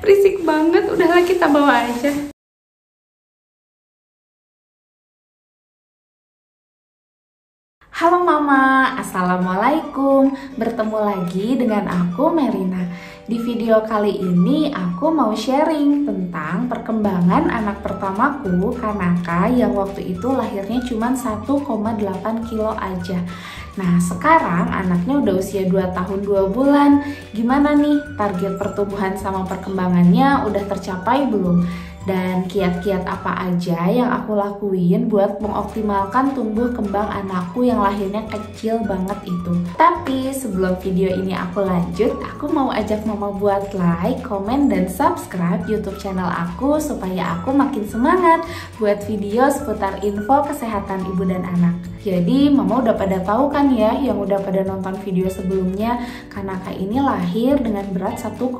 Berisik banget, udahlah kita bawa aja. Halo Mama, Assalamualaikum. Bertemu lagi dengan aku Merina. Di video kali ini aku mau sharing tentang perkembangan anak pertamaku, Kanaka, yang waktu itu lahirnya cuma 1,8 kilo aja. Nah sekarang anaknya udah usia 2 tahun 2 bulan. Gimana nih target pertumbuhan sama perkembangannya, udah tercapai belum? Dan kiat-kiat apa aja yang aku lakuin buat mengoptimalkan tumbuh kembang anakku yang lahirnya kecil banget itu. Tapi sebelum video ini aku lanjut, aku mau ajak Mama buat like, komen, dan subscribe YouTube channel aku supaya aku makin semangat buat video seputar info kesehatan ibu dan anak. Jadi Mama udah pada tahu kan ya, yang udah pada nonton video sebelumnya, Kanaka ini lahir dengan berat 1,8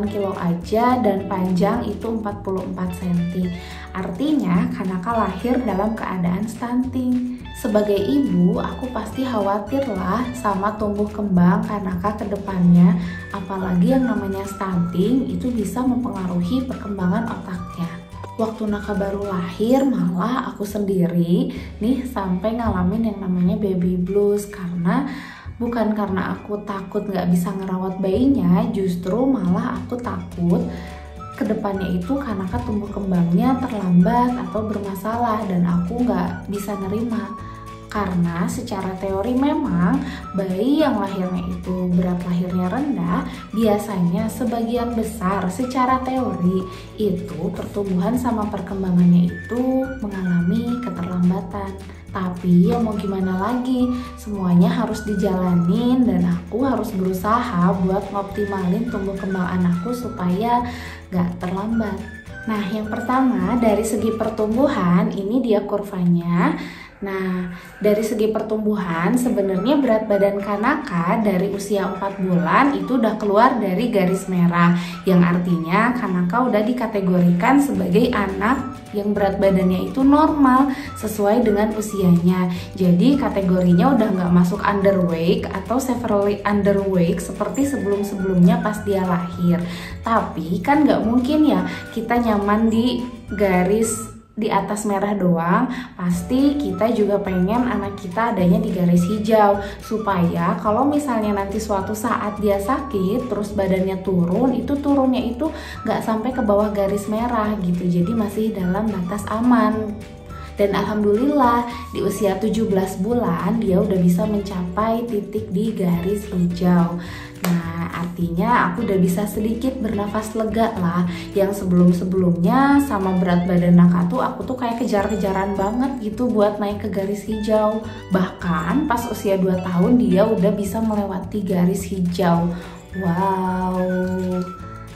kilo aja dan panjang itu 44 cm. Artinya Kanaka lahir dalam keadaan stunting. Sebagai ibu, aku pasti khawatir lah sama tumbuh kembang Kanaka ke depannya, apalagi yang namanya stunting itu bisa mempengaruhi perkembangan otaknya. Waktu Naka baru lahir malah aku sendiri nih sampai ngalamin yang namanya baby blues, karena bukan karena aku takut nggak bisa ngerawat bayinya, justru malah aku takut kedepannya itu Kanaka tumbuh kembangnya terlambat atau bermasalah dan aku nggak bisa nerima. Karena secara teori memang bayi yang lahirnya itu berat lahirnya rendah, biasanya sebagian besar secara teori itu pertumbuhan sama perkembangannya itu mengalami keterlambatan. Tapi ya mau gimana lagi, semuanya harus dijalanin dan aku harus berusaha buat ngoptimalin tumbuh kembang anakku supaya gak terlambat. Nah yang pertama dari segi pertumbuhan, ini dia kurvanya. Nah, dari segi pertumbuhan sebenarnya berat badan Kanaka dari usia 4 bulan itu udah keluar dari garis merah, yang artinya Kanaka udah dikategorikan sebagai anak yang berat badannya itu normal sesuai dengan usianya. Jadi kategorinya udah nggak masuk underweight atau severely underweight seperti sebelum-sebelumnya pas dia lahir. Tapi kan nggak mungkin ya kita nyaman di garis di atas merah doang, pasti kita juga pengen anak kita adanya di garis hijau supaya kalau misalnya nanti suatu saat dia sakit terus badannya turun, itu turunnya itu nggak sampai ke bawah garis merah gitu, jadi masih dalam batas aman. Dan alhamdulillah di usia 17 bulan dia udah bisa mencapai titik di garis hijau. Nah artinya aku udah bisa sedikit bernafas lega lah, yang sebelum-sebelumnya sama berat badan Naka tuh aku tuh kayak kejar-kejaran banget gitu buat naik ke garis hijau. Bahkan pas usia 2 tahun dia udah bisa melewati garis hijau. Wow,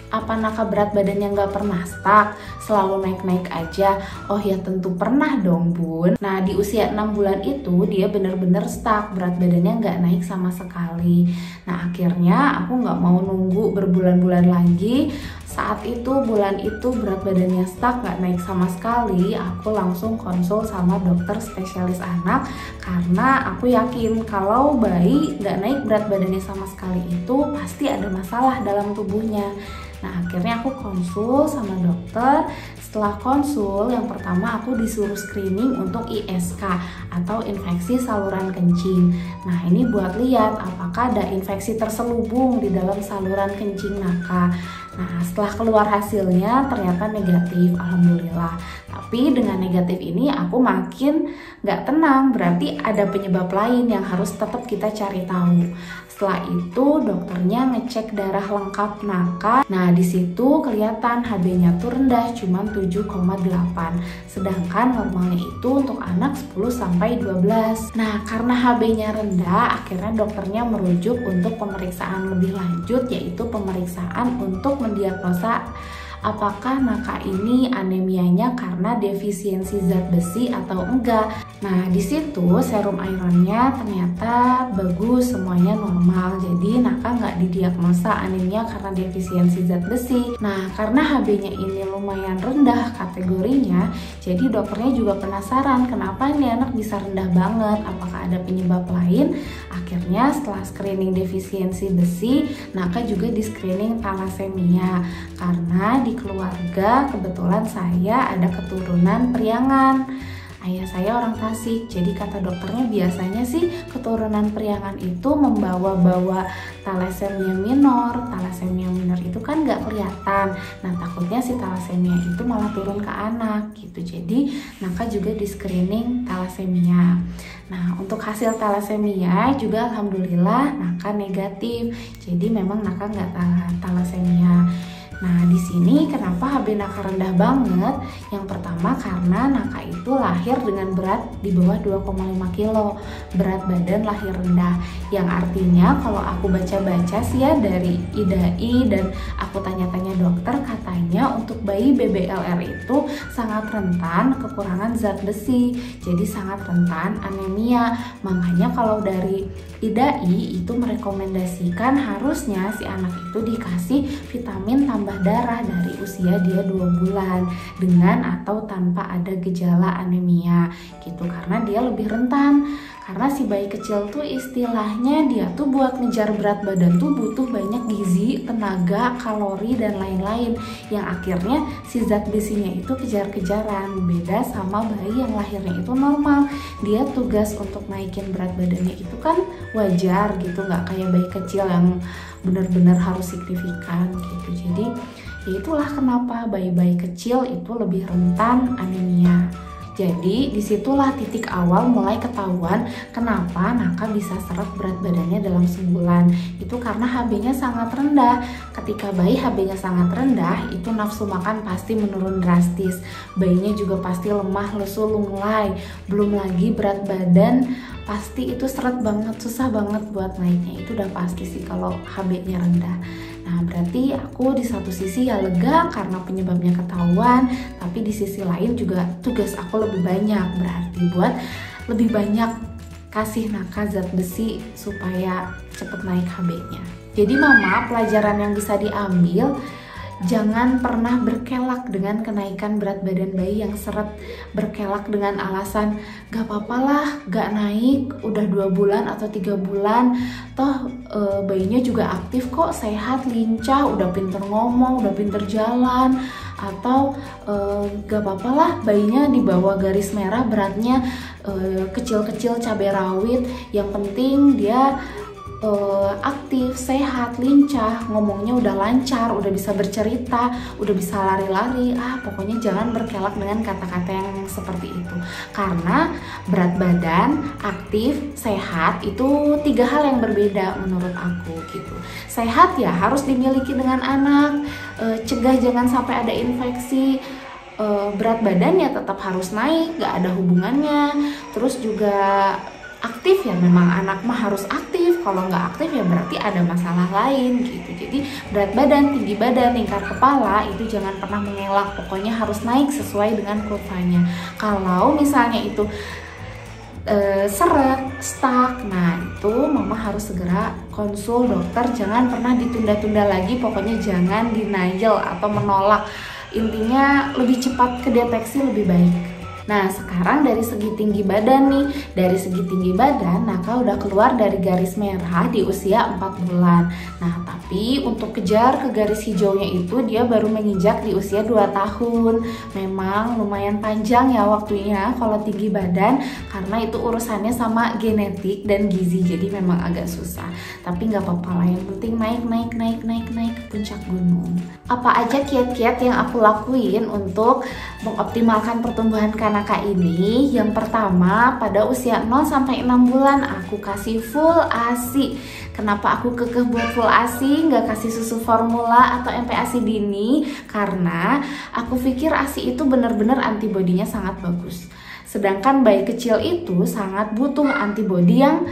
apa Naka berat badannya nggak pernah stuck, selalu naik-naik aja? Oh ya tentu pernah dong bun. Nah di usia 6 bulan itu dia bener-bener stuck, berat badannya nggak naik sama sekali. Nah akhirnya aku nggak mau nunggu berbulan-bulan lagi. Saat itu bulan itu berat badannya stuck, nggak naik sama sekali, aku langsung konsul sama dokter spesialis anak karena aku yakin kalau bayi nggak naik berat badannya sama sekali itu pasti ada masalah dalam tubuhnya. Nah akhirnya aku konsul sama dokter. Setelah konsul, yang pertama aku disuruh screening untuk ISK atau infeksi saluran kencing. Nah ini buat lihat apakah ada infeksi terselubung di dalam saluran kencing Naka. Nah setelah keluar hasilnya ternyata negatif, alhamdulillah. Tapi dengan negatif ini aku makin gak tenang, berarti ada penyebab lain yang harus tetap kita cari tahu. Setelah itu dokternya ngecek darah lengkap Naka. Nah di situ kelihatan HB-nya tuh rendah, cuma 7,8. Sedangkan normalnya itu untuk anak 10-12. Nah karena HB-nya rendah, akhirnya dokternya merujuk untuk pemeriksaan lebih lanjut, yaitu pemeriksaan untuk mendiagnosa apakah Naka ini anemianya karena defisiensi zat besi atau enggak. Nah di situ serum ironnya ternyata bagus, semuanya normal. Jadi Naka nggak didiagnosa anemia karena defisiensi zat besi. Nah karena HB-nya ini lumayan rendah kategorinya, jadi dokternya juga penasaran kenapa ini anak bisa rendah banget, apakah ada penyebab lain. akhirnya setelah screening defisiensi besi, Naka juga di screening thalassemia karena di keluarga kebetulan saya ada keturunan priangan. Ayah saya orang Tasik, jadi kata dokternya biasanya sih keturunan priangan itu membawa-bawa thalassemia minor. Thalassemia minor itu kan nggak kelihatan, nah takutnya si thalassemia itu malah turun ke anak gitu. Jadi Naka juga di screening thalassemia. Nah untuk hasil thalassemia juga alhamdulillah Naka negatif, jadi memang Naka nggak thalassemia. Nah, di sini kenapa HB Naka rendah banget? Yang pertama karena Naka itu lahir dengan berat di bawah 2,5 kilo. Berat badan lahir rendah. Yang artinya kalau aku baca-baca sih ya dari IDAI dan aku tanya-tanya dokter, katanya untuk bayi BBLR itu sangat rentan kekurangan zat besi. Jadi sangat rentan anemia. Makanya kalau dari IDAI itu merekomendasikan harusnya si anak itu dikasih vitamin tambah darah dari usia dia 2 bulan dengan atau tanpa ada gejala anemia gitu, karena dia lebih rentan. Karena si bayi kecil tuh istilahnya dia tuh buat ngejar berat badan tuh butuh banyak gizi, tenaga, kalori dan lain-lain yang akhirnya si zat besinya itu kejar-kejaran. Beda sama bayi yang lahirnya itu normal, dia tugas untuk naikin berat badannya itu kan wajar gitu, nggak kayak bayi kecil yang benar-benar harus signifikan gitu. Jadi ya itulah kenapa bayi-bayi kecil itu lebih rentan anemia. Jadi disitulah titik awal mulai ketahuan kenapa Naka bisa seret berat badannya dalam sebulan. Itu karena HB-nya sangat rendah. Ketika bayi HB-nya sangat rendah, itu nafsu makan pasti menurun drastis. Bayinya juga pasti lemah, lesu, lunglai. Belum lagi berat badan pasti itu seret banget, susah banget buat naiknya. Itu udah pasti sih kalau HB-nya rendah. Nah berarti aku di satu sisi ya lega karena penyebabnya ketahuan, tapi di sisi lain juga tugas aku lebih banyak, berarti buat lebih banyak kasih Naka zat besi supaya cepet naik HB-nya. Jadi mama, pelajaran yang bisa diambil, jangan pernah berkelak dengan kenaikan berat badan bayi yang seret. Berkelak dengan alasan gak apa-apa lah, gak naik, udah 2 bulan atau 3 bulan, toh bayinya juga aktif kok, sehat, lincah, udah pinter ngomong, udah pinter jalan. Atau gak apa-apa lah bayinya di bawah garis merah, beratnya kecil-kecil cabai rawit, yang penting dia aktif, sehat, lincah, ngomongnya udah lancar, udah bisa bercerita, udah bisa lari-lari. Pokoknya jangan berkelak dengan kata-kata yang seperti itu. Karena berat badan, aktif, sehat itu 3 hal yang berbeda menurut aku gitu. Sehat ya harus dimiliki dengan anak, cegah jangan sampai ada infeksi. Berat badan ya tetap harus naik, gak ada hubungannya. Terus juga aktif ya memang anak mah harus aktif, kalau nggak aktif ya berarti ada masalah lain gitu. Jadi berat badan, tinggi badan, lingkar kepala itu jangan pernah mengelak, pokoknya harus naik sesuai dengan kurvanya. Kalau misalnya itu seret, stuck, nah itu mama harus segera konsul dokter, jangan pernah ditunda-tunda lagi, pokoknya jangan denial atau menolak. Intinya lebih cepat kedeteksi lebih baik. Nah sekarang dari segi tinggi badan nih, dari segi tinggi badan Naka udah keluar dari garis merah di usia 4 bulan. Nah tapi untuk kejar ke garis hijaunya itu dia baru menginjak di usia 2 tahun. Memang lumayan panjang ya waktunya kalau tinggi badan, karena itu urusannya sama genetik dan gizi, jadi memang agak susah. Tapi nggak apa-apa lah, yang penting naik ke puncak gunung. Apa aja kiat-kiat yang aku lakuin untuk mengoptimalkan pertumbuhan Naka ini? Yang pertama, pada usia 0-6 bulan aku kasih full ASI. Kenapa aku kekeh buat full ASI, nggak kasih susu formula atau MPASI dini? Karena aku pikir ASI itu benar-benar antibodinya sangat bagus. Sedangkan bayi kecil itu sangat butuh antibodi yang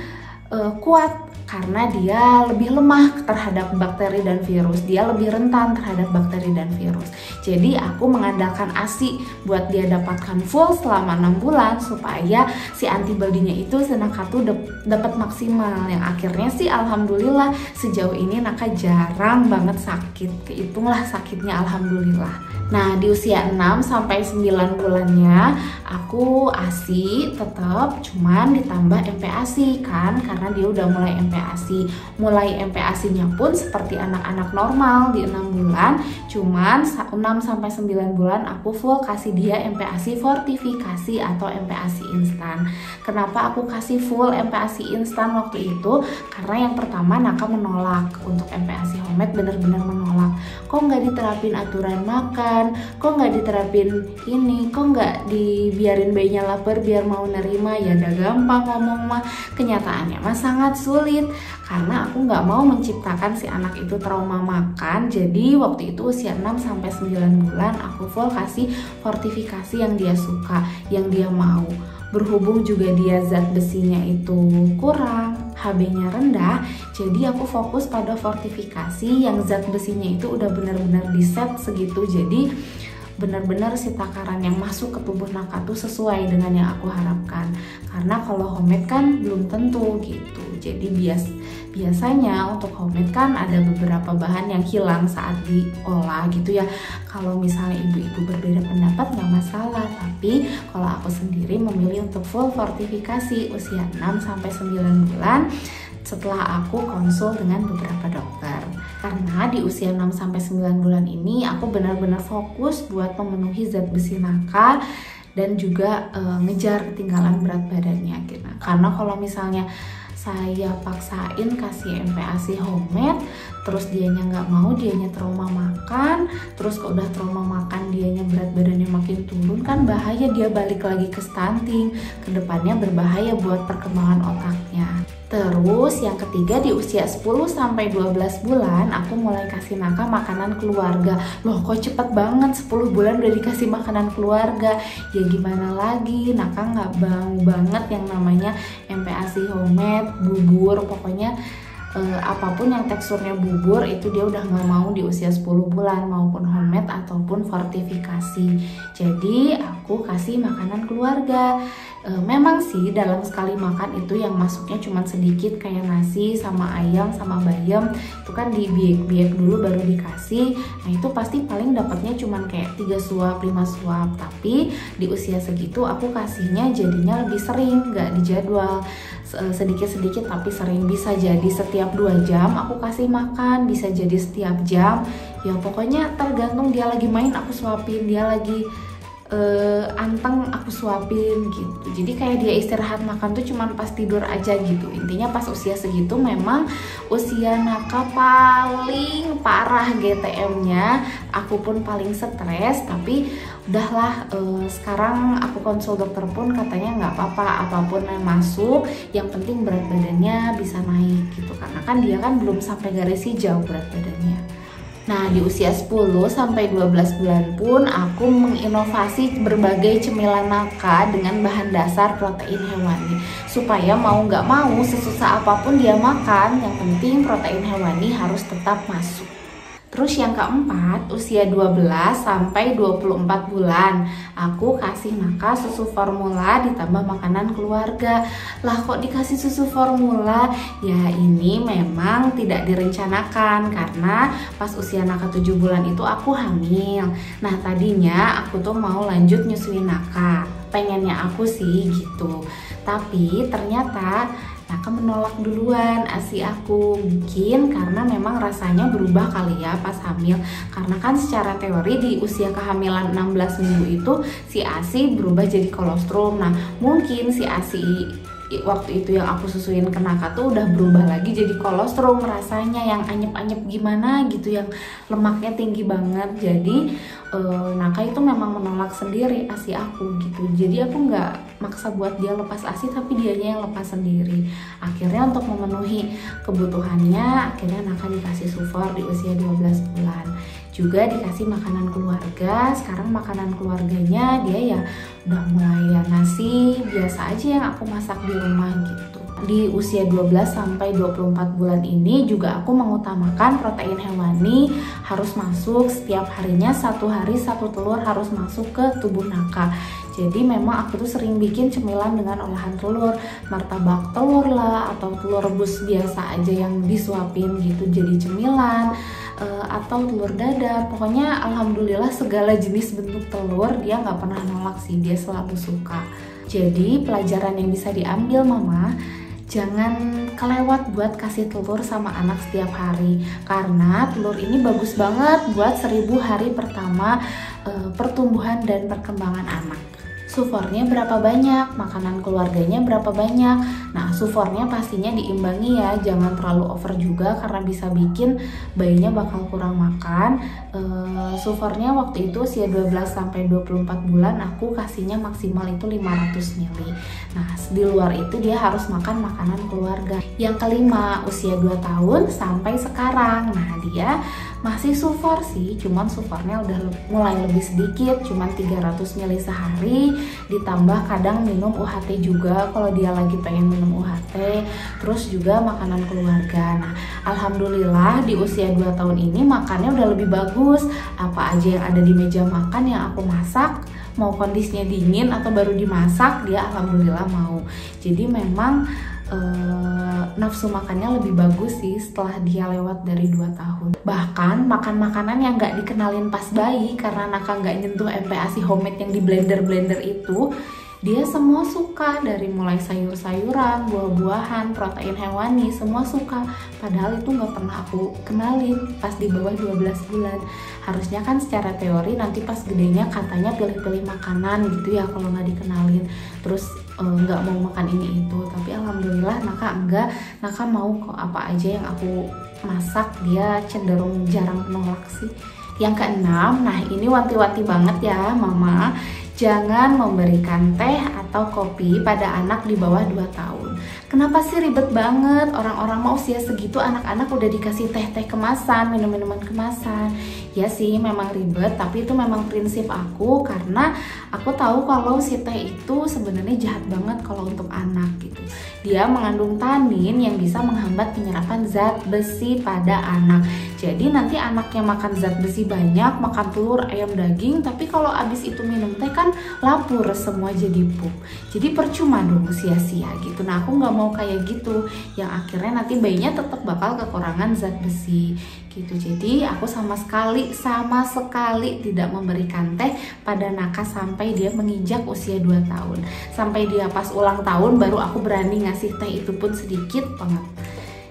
kuat, karena dia lebih lemah terhadap bakteri dan virus, dia lebih rentan terhadap bakteri dan virus. Jadi aku mengandalkan ASI buat dia dapatkan full selama 6 bulan supaya si antibodinya itu Naka tuh dapat maksimal. Yang akhirnya sih alhamdulillah sejauh ini Naka jarang banget sakit, kehitunglah sakitnya alhamdulillah. Nah, di usia 6 sampai 9 bulannya aku ASI tetap, cuman ditambah MPASI kan, karena dia udah mulai MPASI. Mulai MPASI-nya pun seperti anak-anak normal di 6 bulan, cuman 6 sampai 9 bulan aku full kasih dia MPASI fortifikasi atau MPASI instan. Kenapa aku kasih full MPASI instan waktu itu? Karena yang pertama Naka menolak untuk MPASI homemade, bener-bener menolak. Kok nggak diterapin aturan makan, kok nggak diterapin ini, kok nggak dibiarin bayinya lapar biar mau nerima. Ya udah gampang ngomong mah, kenyataannya mah sangat sulit karena aku nggak mau menciptakan si anak itu trauma makan. Jadi waktu itu usia 6 sampai 9 bulan aku full kasih fortifikasi yang dia suka, yang dia mau. Berhubung juga dia zat besinya itu kurang, HB-nya rendah, jadi aku fokus pada fortifikasi yang zat besinya itu udah benar-benar di set segitu. Jadi benar-benar si takaran yang masuk ke tubuh Naka tuh sesuai dengan yang aku harapkan. Karena kalau homemade kan belum tentu gitu. Jadi biasanya untuk homemade kan ada beberapa bahan yang hilang saat diolah gitu ya. Kalau misalnya ibu-ibu berbeda pendapat nggak masalah, tapi kalau aku sendiri memilih untuk full fortifikasi usia 6 sampai 9 bulan setelah aku konsul dengan beberapa dokter. Karena di usia 6 sampai 9 bulan ini aku benar-benar fokus buat memenuhi zat besi Naka dan juga ngejar ketinggalan berat badannya gitu. Karena kalau misalnya saya paksain kasih MPASI homemade, terus dianya nggak mau, dianya trauma makan, terus kalau udah trauma makan dianya berat badannya makin turun, kan bahaya, dia balik lagi ke stunting, kedepannya berbahaya buat perkembangan otaknya. Terus yang ketiga di usia 10 sampai 12 bulan aku mulai kasih Naka makanan keluarga. Loh kok cepet banget, 10 bulan udah dikasih makanan keluarga? Ya gimana lagi, Naka nggak mau banget yang namanya MPASI homemade, bubur, pokoknya apapun yang teksturnya bubur itu dia udah nggak mau di usia 10 bulan, maupun homemade ataupun fortifikasi. Jadi aku kasih makanan keluarga. Memang sih dalam sekali makan itu yang masuknya cuma sedikit, kayak nasi sama ayam sama bayam itu kan dibiak-biak dulu baru dikasih. Nah itu pasti paling dapatnya cuma kayak 3 suap 5 suap. Tapi di usia segitu aku kasihnya jadinya lebih sering, nggak dijadwal, sedikit-sedikit tapi sering. Bisa jadi setiap 2 jam aku kasih makan, bisa jadi setiap jam, ya pokoknya tergantung dia lagi main aku suapin, dia lagi anteng aku suapin gitu. Jadi kayak dia istirahat makan tuh cuman pas tidur aja gitu. Intinya pas usia segitu memang usia Naka paling parah GTM-nya, aku pun paling stres. Tapi udahlah, sekarang aku konsul dokter pun katanya nggak apa-apa, apapun yang masuk, yang penting berat badannya bisa naik gitu. Karena kan dia kan belum sampai garis hijau berat badannya. Nah di usia 10 sampai 12 bulan pun aku menginovasi berbagai cemilan Naka dengan bahan dasar protein hewani, supaya mau nggak mau sesusah apapun dia makan, yang penting protein hewani harus tetap masuk. Terus yang keempat, usia 12 sampai 24 bulan aku kasih Naka susu formula ditambah makanan keluarga. Lah kok dikasih susu formula? Ya ini memang tidak direncanakan karena pas usia Naka 7 bulan itu aku hamil. Nah tadinya aku tuh mau lanjut nyusuin Naka, pengennya aku sih gitu. Tapi ternyata Naka menolak duluan ASI aku. Mungkin karena memang rasanya berubah kali ya pas hamil. Karena kan secara teori di usia kehamilan 16 minggu itu si ASI berubah jadi kolostrum. Nah mungkin si ASI waktu itu yang aku susuin ke Naka tuh udah berubah lagi jadi kolostrum, rasanya yang anyep-anyep gimana gitu, yang lemaknya tinggi banget. Jadi Naka itu memang menolak sendiri ASI aku gitu. Jadi aku nggak maksa buat dia lepas ASI, tapi dianya yang lepas sendiri. Akhirnya untuk memenuhi kebutuhannya, akhirnya Naka dikasih sufor di usia 12 bulan. Juga dikasih makanan keluarga. Sekarang makanan keluarganya dia ya udah mulai ya nasi biasa aja yang aku masak di rumah gitu. Di usia 12 sampai 24 bulan ini juga aku mengutamakan protein hewani harus masuk setiap harinya, 1 hari 1 telur harus masuk ke tubuh Naka. Jadi memang aku tuh sering bikin cemilan dengan olahan telur, martabak telur lah, atau telur rebus biasa aja yang disuapin gitu jadi cemilan, atau telur dadar. Pokoknya alhamdulillah segala jenis bentuk telur dia nggak pernah nolak sih, dia selalu suka. Jadi pelajaran yang bisa diambil mama, jangan kelewat buat kasih telur sama anak setiap hari, karena telur ini bagus banget buat 1000 hari pertama pertumbuhan dan perkembangan anak. Sufornya berapa banyak, makanan keluarganya berapa banyak. Nah, sufornya pastinya diimbangi ya, jangan terlalu over juga karena bisa bikin bayinya bakal kurang makan. Sufornya waktu itu usia 12-24 bulan aku kasihnya maksimal itu 500 ml. Nah, di luar itu dia harus makan makanan keluarga. Yang kelima, usia 2 tahun sampai sekarang. Nah, dia masih sufor sih, cuman sufornya udah mulai lebih sedikit, cuman 300 ml sehari, ditambah kadang minum UHT juga kalau dia lagi pengen minum UHT, terus juga makanan keluarga. Nah, alhamdulillah di usia 2 tahun ini makannya udah lebih bagus. Apa aja yang ada di meja makan yang aku masak, mau kondisinya dingin atau baru dimasak, dia alhamdulillah mau. Jadi memang nafsu makannya lebih bagus sih setelah dia lewat dari 2 tahun. Bahkan makan makanan yang nggak dikenalin pas bayi karena Naka nggak nyentuh MPASI homemade yang di blender itu, dia semua suka, dari mulai sayur-sayuran, buah-buahan, protein hewani, semua suka. Padahal itu nggak pernah aku kenalin pas di bawah 12 bulan. Harusnya kan secara teori nanti pas gedenya katanya pilih-pilih makanan gitu ya kalau nggak dikenalin. Terus nggak mau makan ini itu. Tapi alhamdulillah Naka enggak, Naka mau kok apa aja yang aku masak, dia cenderung jarang menolak sih. Yang keenam, nah ini wanti-wanti banget ya mama, jangan memberikan teh atau kopi pada anak di bawah 2 tahun. Kenapa sih ribet banget? Orang-orang mau usia segitu anak-anak udah dikasih teh-teh kemasan, minum-minuman kemasan. Ya sih memang ribet, tapi itu memang prinsip aku karena aku tahu kalau si teh itu sebenarnya jahat banget kalau untuk anak gitu. Dia mengandung tanin yang bisa menghambat penyerapan zat besi pada anak. Jadi nanti anaknya makan zat besi banyak, makan telur, ayam, daging, tapi kalau abis itu minum teh kan lapur semua jadi pup. Jadi percuma dong, sia-sia gitu. Nah aku nggak mau kayak gitu, yang akhirnya nanti bayinya tetap bakal kekurangan zat besi gitu. Jadi aku sama sekali tidak memberikan teh pada Naka sampai dia menginjak usia 2 tahun. Sampai dia pas ulang tahun baru aku berani ngasih teh, itu pun sedikit banget.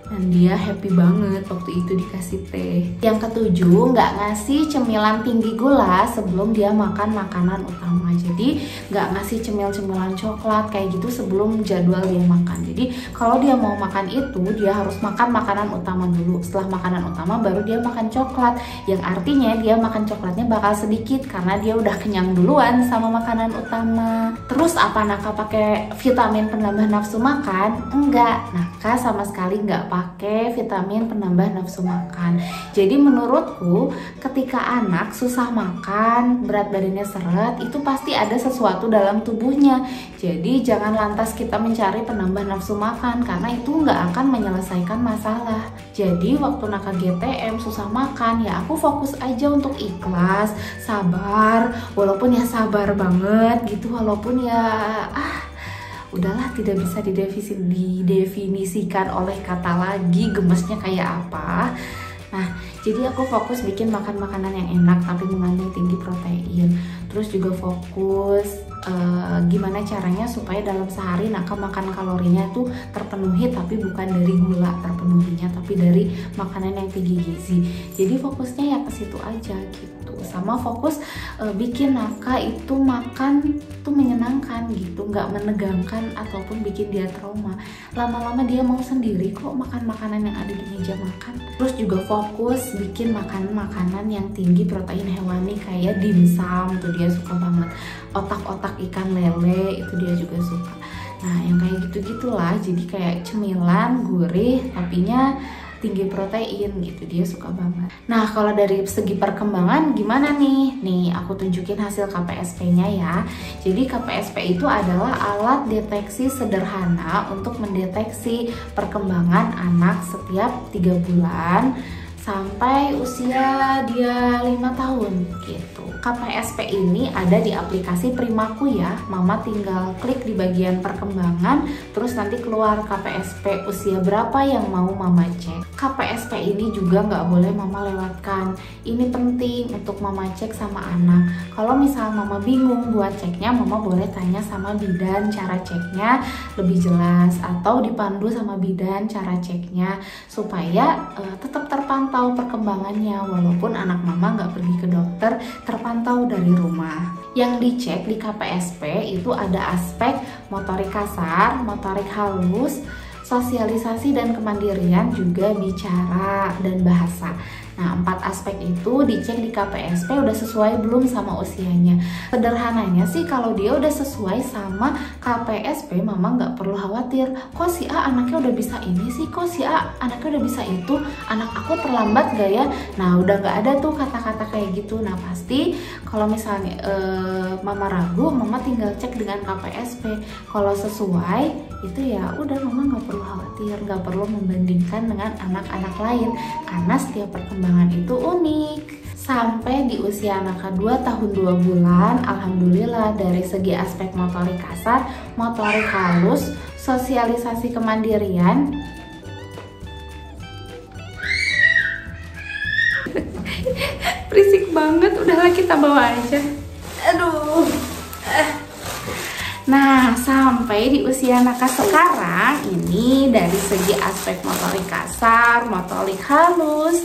Dan dia happy banget waktu itu dikasih teh. Yang ketujuh, nggak ngasih cemilan tinggi gula sebelum dia makan makanan utama. Jadi nggak ngasih cemil-cemilan coklat kayak gitu sebelum jadwal dia makan. Jadi kalau dia mau makan itu, dia harus makan makanan utama dulu. Setelah makanan utama baru dia makan coklat. Yang artinya dia makan coklatnya bakal sedikit karena dia udah kenyang duluan sama makanan utama. Terus apa Naka pakai vitamin penambah nafsu makan? Enggak, Naka sama sekali nggak pakai vitamin penambah nafsu makan. Jadi menurutku ketika anak susah makan, berat badannya seret, itu pasti ada sesuatu dalam tubuhnya. Jadi jangan lantas kita mencari penambah nafsu makan karena itu nggak akan menyelesaikan masalah. Jadi waktu Naka GTM susah makan, ya aku fokus aja untuk ikhlas, sabar, walaupun ya sabar banget gitu, walaupun ya udahlah tidak bisa didefinisikan oleh kata lagi gemesnya kayak apa. Nah, jadi aku fokus bikin makan makanan yang enak tapi mengandung tinggi protein. Terus juga fokus gimana caranya supaya dalam sehari Naka makan kalorinya tuh terpenuhi, tapi bukan dari gula terpenuhinya, tapi dari makanan yang tinggi gizi. Jadi fokusnya ya ke situ aja gitu. Sama fokus bikin Naka itu makan tuh menyenangkan gitu, nggak menegangkan ataupun bikin dia trauma. Lama-lama dia mau sendiri kok makan makanan yang ada di meja makan. Terus juga fokus bikin makanan yang tinggi protein hewani kayak dimsum, tuh dia suka banget. Otak-otak ikan lele itu dia juga suka. Nah yang kayak gitu-gitulah, jadi kayak cemilan gurih tapinya tinggi protein gitu, dia suka banget. Nah kalau dari segi perkembangan gimana nih? Nih aku tunjukin hasil KPSP-nya ya. Jadi KPSP itu adalah alat deteksi sederhana untuk mendeteksi perkembangan anak setiap 3 bulan sampai usia dia 5 tahun gitu. KPSP ini ada di aplikasi Primaku ya. Mama tinggal klik di bagian perkembangan, terus nanti keluar KPSP usia berapa yang mau mama cek. KPSP ini juga nggak boleh mama lewatkan. Ini penting untuk mama cek sama anak. Kalau misal mama bingung buat ceknya, mama boleh tanya sama bidan cara ceknya lebih jelas, atau dipandu sama bidan cara ceknya supaya tetap terpantau perkembangannya walaupun anak mama nggak pergi ke dokter, terpantau dari rumah. Yang dicek di KPSP itu ada aspek motorik kasar, motorik halus, sosialisasi dan kemandirian, juga bicara dan bahasa. Nah, 4 aspek itu dicek di KPSP udah sesuai belum sama usianya. Sederhananya sih kalau dia udah sesuai sama KPSP, mama nggak perlu khawatir. Kok si A anaknya udah bisa ini sih, kok si A anaknya udah bisa itu, anak aku terlambat gak ya? Nah, udah nggak ada tuh kata-kata kayak gitu. Nah, pasti kalau misalnya mama ragu, mama tinggal cek dengan KPSP. Kalau sesuai, itu ya udah mama nggak perlu khawatir, nggak perlu membandingkan dengan anak-anak lain karena setiap perkembangan itu unik. Sampai di usia anak 2 tahun 2 bulan, alhamdulillah dari segi aspek motorik kasar, motorik halus, sosialisasi kemandirian, berisik banget, udahlah kita bawa aja. Aduh. Nah, sampai di usia anak sekarang ini dari segi aspek motorik kasar, motorik halus,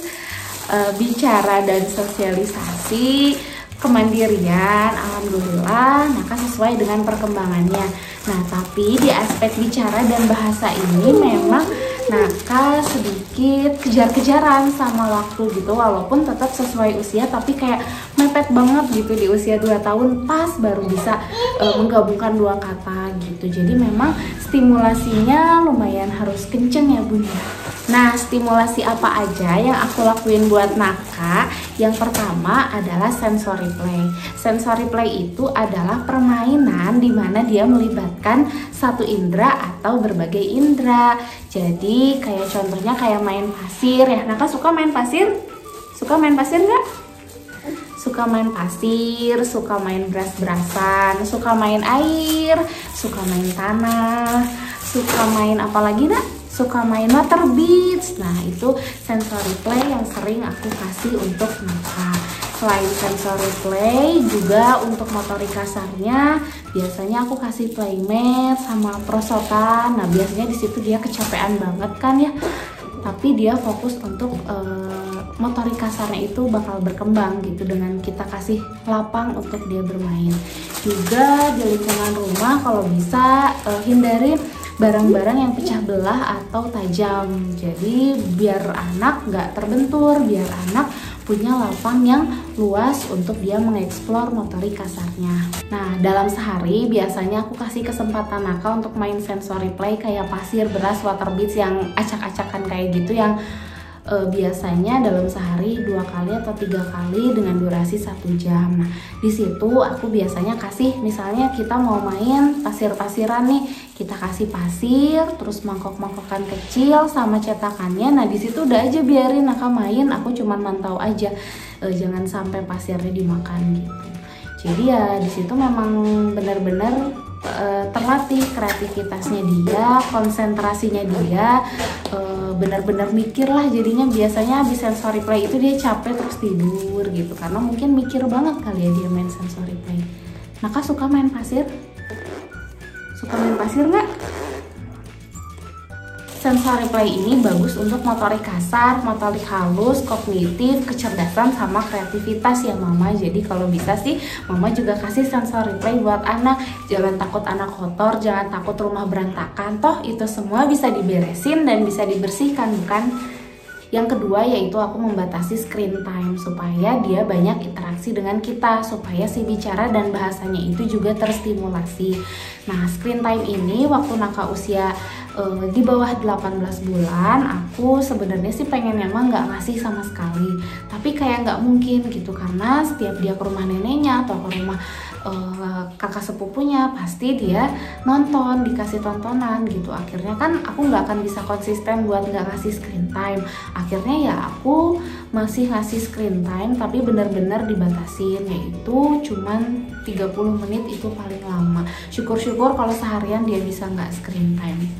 bicara dan sosialisasi, kemandirian, alhamdulillah Naka sesuai dengan perkembangannya. Nah, tapi di aspek bicara dan bahasa ini memang Naka sedikit kejar-kejaran sama waktu gitu, walaupun tetap sesuai usia tapi kayak mepet banget gitu di usia 2 tahun pas baru bisa menggabungkan 2 kata gitu. Jadi memang stimulasinya lumayan harus kenceng ya bun ya. Nah, stimulasi apa aja yang aku lakuin buat Naka? Yang pertama adalah sensory play. Sensory play itu adalah permainan di mana dia melibatkan satu indera atau berbagai indera. Jadi kayak contohnya kayak main pasir ya. Naka suka main pasir? Suka main pasir nggak? Suka main pasir, suka main beras-berasan, suka main air, suka main tanah, suka main apa lagi nak? Suka main water beach. Nah, itu sensory play yang sering aku kasih untuk Naka. Selain sensory play, juga untuk motorik kasarnya biasanya aku kasih playmat sama prosotan. Nah, biasanya di situ dia kecapean banget kan ya, tapi dia fokus untuk motorik kasarnya itu bakal berkembang gitu dengan kita kasih lapang untuk dia bermain. Juga di lingkungan rumah kalau bisa hindari barang-barang yang pecah belah atau tajam. Jadi biar anak nggak terbentur, biar anak punya lapang yang luas untuk dia mengeksplor motorik kasarnya. Nah, dalam sehari biasanya aku kasih kesempatan Naka untuk main sensory play kayak pasir, beras, water beach yang acak-acakan kayak gitu, yang biasanya dalam sehari 2 kali atau 3 kali dengan durasi 1 jam. Nah, di situ aku biasanya kasih, misalnya kita mau main pasir-pasiran nih, kita kasih pasir, terus mangkok-mangkokan kecil sama cetakannya. Nah, di situ udah aja biarin Naka main, aku cuman mantau aja, jangan sampai pasirnya dimakan gitu. Jadi ya di situ memang benar-benar terlatih kreativitasnya dia, konsentrasinya dia, benar-benar mikir lah. Jadinya biasanya habis sensory play itu dia capek terus tidur gitu, karena mungkin mikir banget kali ya dia main sensory play. Naka suka main pasir? Suka main pasir nggak? Sensory play ini bagus untuk motorik kasar, motorik halus, kognitif, kecerdasan, sama kreativitas ya mama. Jadi kalau bisa sih mama juga kasih sensory play buat anak. Jangan takut anak kotor, jangan takut rumah berantakan. Toh itu semua bisa diberesin dan bisa dibersihkan, bukan? Yang kedua yaitu aku membatasi screen time supaya dia banyak interaksi dengan kita, supaya si bicara dan bahasanya itu juga terstimulasi. Nah, screen time ini waktu Naka usia di bawah 18 bulan aku sebenarnya sih pengen emang nggak ngasih sama sekali, tapi kayak nggak mungkin gitu karena setiap dia ke rumah neneknya atau ke rumah kakak sepupunya pasti dia nonton, dikasih tontonan gitu. Akhirnya kan aku nggak akan bisa konsisten buat nggak ngasih screen time. Akhirnya ya aku masih ngasih screen time tapi benar-benar dibatasin, yaitu cuman 30 menit itu paling lama. Syukur-syukur kalau seharian dia bisa nggak screen time.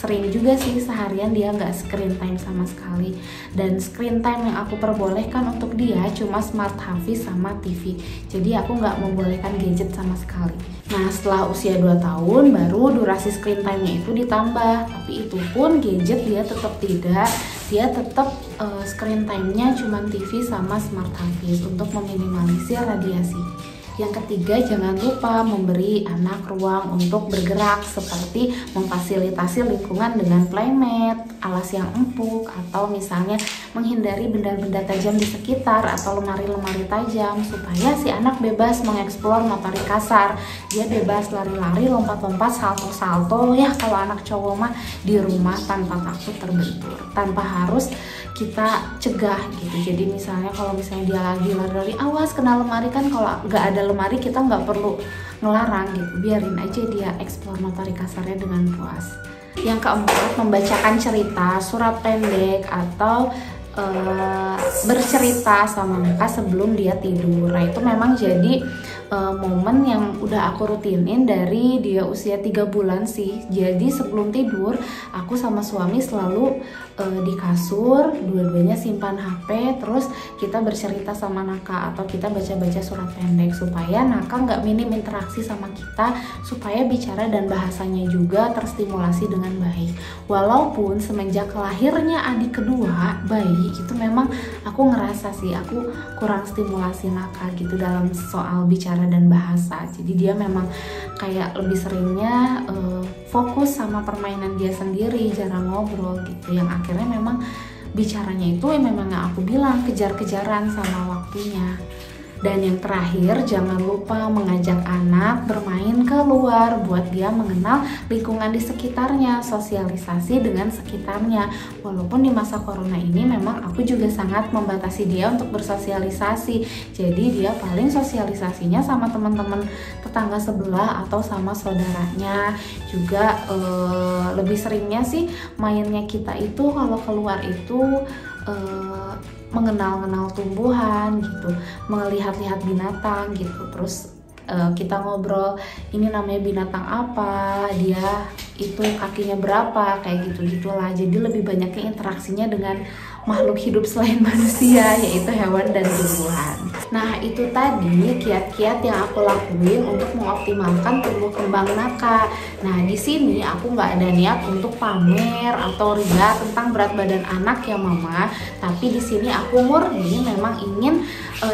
Sering juga sih seharian dia nggak screen time sama sekali. Dan screen time yang aku perbolehkan untuk dia cuma smart Hafiz sama TV. Jadi aku nggak membolehkan gadget sama sekali. Nah setelah usia 2 tahun baru durasi screen time-nya itu ditambah. Tapi itu pun gadget dia tetap tidak. Dia tetap screen time-nya cuma TV sama smart Hafiz untuk meminimalisir radiasi. Yang ketiga, jangan lupa memberi anak ruang untuk bergerak seperti memfasilitasi lingkungan dengan playmat, alas yang empuk, atau misalnya menghindari benda-benda tajam di sekitar atau lemari-lemari tajam supaya si anak bebas mengeksplor motorik kasar. Dia bebas lari-lari, lompat-lompat, salto-salto. Ya kalau anak cowok mah di rumah tanpa takut terbentur, tanpa harus kita cegah gitu. Jadi misalnya kalau misalnya dia lagi lari-lari, awas kena lemari, kan kalau nggak ada lemari kita nggak perlu ngelarang gitu, biarin aja dia eksplor motorik kasarnya dengan puas. Yang keempat, membacakan cerita, surat pendek, atau bercerita sama mereka sebelum dia tidur. Nah itu memang jadi momen yang udah aku rutinin dari dia usia 3 bulan sih. Jadi sebelum tidur aku sama suami selalu di kasur, dua-duanya simpan HP, terus kita bercerita sama Naka atau kita baca-baca surat pendek supaya Naka nggak minim interaksi sama kita, supaya bicara dan bahasanya juga terstimulasi dengan baik. Walaupun semenjak lahirnya adik kedua bayi itu memang aku ngerasa sih aku kurang stimulasi Naka gitu dalam soal bicara dan bahasa. Jadi dia memang kayak lebih seringnya fokus sama permainan dia sendiri, jarang ngobrol gitu, yang akhirnya memang bicaranya itu memang yang aku bilang kejar-kejaran sama waktunya. Dan yang terakhir, jangan lupa mengajak anak bermain keluar buat dia mengenal lingkungan di sekitarnya, sosialisasi dengan sekitarnya. Walaupun di masa corona ini memang aku juga sangat membatasi dia untuk bersosialisasi. Jadi dia paling sosialisasinya sama teman-teman tetangga sebelah atau sama saudaranya. Juga lebih seringnya sih mainnya kita itu kalau keluar itu mengenal-kenal tumbuhan gitu, melihat-lihat binatang gitu. Terus kita ngobrol, ini namanya binatang apa, dia itu kakinya berapa, kayak gitu-gitulah. Jadi lebih banyaknya interaksinya dengan makhluk hidup selain manusia, yaitu hewan dan tumbuhan. Nah itu tadi kiat-kiat yang aku lakuin untuk mengoptimalkan tumbuh kembang Naka. Nah di sini aku nggak ada niat untuk pamer atau ria tentang berat badan anak ya mama, tapi di sini aku murni memang ingin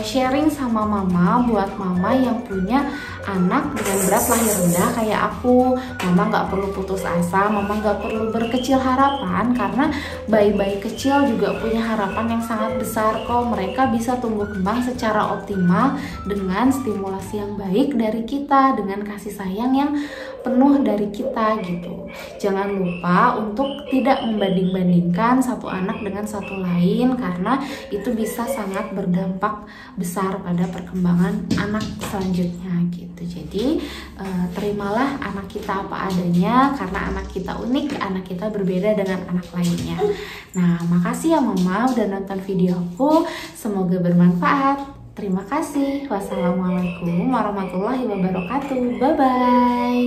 sharing sama mama, buat mama yang punya anak dengan berat lahir rendah kayak aku. Mama nggak perlu putus asa, mama nggak perlu berkecil harapan, karena bayi-bayi kecil juga punya harapan yang sangat besar kok. Mereka bisa tumbuh kembang secara optimal dengan stimulasi yang baik dari kita, dengan kasih sayang yang penuh dari kita gitu. Jangan lupa untuk tidak membanding-bandingkan satu anak dengan satu lain, karena itu bisa sangat berdampak besar pada perkembangan anak selanjutnya gitu. Jadi terimalah anak kita apa adanya, karena anak kita unik, anak kita berbeda dengan anak lainnya. Nah makasih ya mama udah nonton videoku, semoga bermanfaat. Terima kasih. Wassalamualaikum warahmatullahi wabarakatuh. Bye bye.